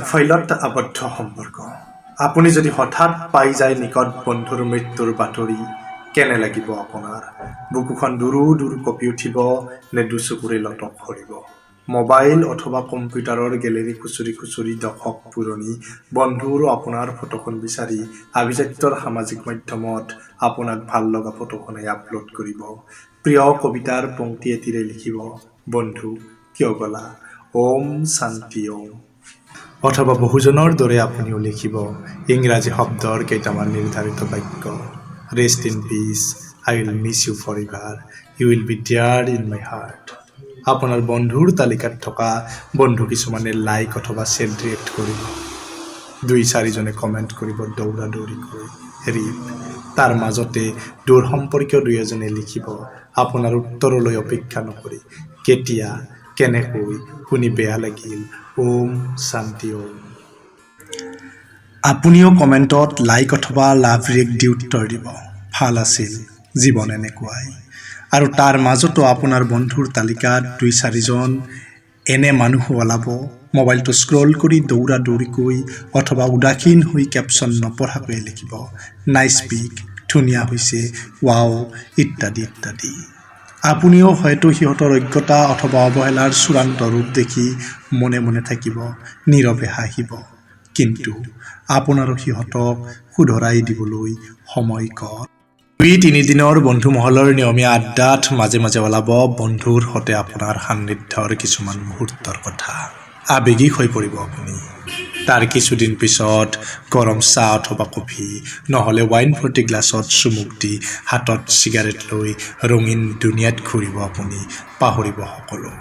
ফাইলত আবদ্ধ সম্পৰ্ক আপুনি যদি হঠাৎ পাই যায় নিকট বন্ধুৰ মৃত্যুৰ বাতৰি কেনে লাগিব আপোনাৰ বুকুখন দুৰু দুৰু কঁপি উঠিব নে দুচকুৰে লটক সৰিব মোবাইল অথবা কম্পিউটাৰৰ গেলেৰী খুচৰি খুচৰি দশক পুৰণি বন্ধুৰ আপোনাৰ ফটোখন বিচাৰি আভিজাত্যৰ সামাজিক মাধ্যমত আপোনাক ভাল লগা ফটোখনে আপলোড কৰিব প্ৰিয় কবিতাৰ পংক্তি এটিৰে লিখিব বন্ধু কিয় গলা ওম শান্তি ওম অথবা বহুজনৰ দৰে আপুনিও লিখিব ইংৰাজী শব্দৰ কেইটামান নিৰ্ধাৰিত বাক্য rest in peace I will miss you forever you will be there in my heart আপোনাৰ বন্ধুৰ তালিকাত থকা বন্ধু কিছুমানে লাইক অথবা শ্বেয়াৰ ৰিয়েক্ট কৰিব 2-4জনে কমেণ্ট কৰিব দৌৰা দৌৰিকৈ ৰিপ তাৰ মাজতে দূৰ সম্পৰ্কীয় 2-এজনে লিখিব আপোনাৰ উত্তৰলৈ অপেক্ষা নকৰি কেতিয়া কেনেকৈ শুনি বেয়া লাগিল ওম শান্তি ওম আপুনিও কমেণ্টত লাইক অথবা লাভ ৰিয়েক্ট দি উত্তৰ দিব ভাল আছিল জীৱন এনেকুৱাই আৰু তাৰ মাজতো আপোনাৰ বন্ধুৰ তালিকাত 2-4জন এনে মানুহ ওলাব মোবাইলটো স্ক্ৰল কৰি দৌৰা দৌৰিকৈ অথবা উদাসীন হৈ কেপশ্যন নপঢ়াকৈ লিখিব নাইচ পিক ধুনীয়া হৈছে ৱাও ইত্যাদি ইত্যাদি আপুনিও হয়তো সিহঁতৰ অজ্ঞতা অথবা অৱহেলাৰ চূড়ান্ত ৰূপ দেখি মনে মনে থাকিব নীৰৱে হাঁহিব কিন্তু আপোনাৰো সিহঁতক শুধৰাই দিবলৈ সময় কম 2-3 দিনৰ বন্ধু মহলৰ নিয়মীয়া আড্ডাত মাজে মাজে ওলাব বন্ধুৰ সৈতে আপোনাৰ সান্নিধ্যৰ কিছুমান মুহূৰ্তৰ কথা আবেগিক হৈ পৰিব আপুনি তাৰ কিছুদিন পিছত গৰম চাহ অথবা কফি নহ'লে ৱাইন ভৰ্তি গ্লাছত চুমুক দি হাতত চিগাৰেট লৈ ৰঙীন দুনিয়াত ঘূৰিব আপুনি পাহৰিব সকলো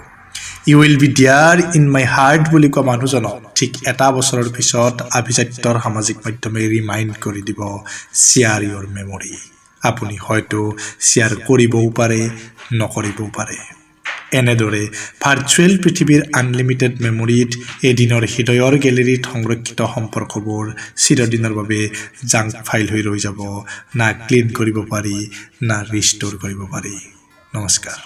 you will be there in my heart বুলি কোৱা মানুহজনক ঠিক এটা বছৰৰ পিছত আভিজাত্যৰ সামাজিক মাধ্যমে ৰিমাইণ্ড কৰি দিব শ্বেয়াৰ ইয়ৰ মেমৰি আপুনি হয়তো শ্বেয়াৰ কৰিবও পাৰে নকৰিবও পাৰে এনেদৰে ভাৰ্চুৱেল পৃথিৱীৰ আনলিমিটেড মেমৰিত এদিনৰ হৃদয়ৰ গেলেৰীত সংৰক্ষিত সম্পৰ্কবোৰ চিৰদিনৰ বাবে জাংক ফাইল হৈ ৰৈ যাব না ক্লিন কৰিব পাৰি না ৰিষ্ট'ৰ কৰিব পাৰি নমস্কাৰ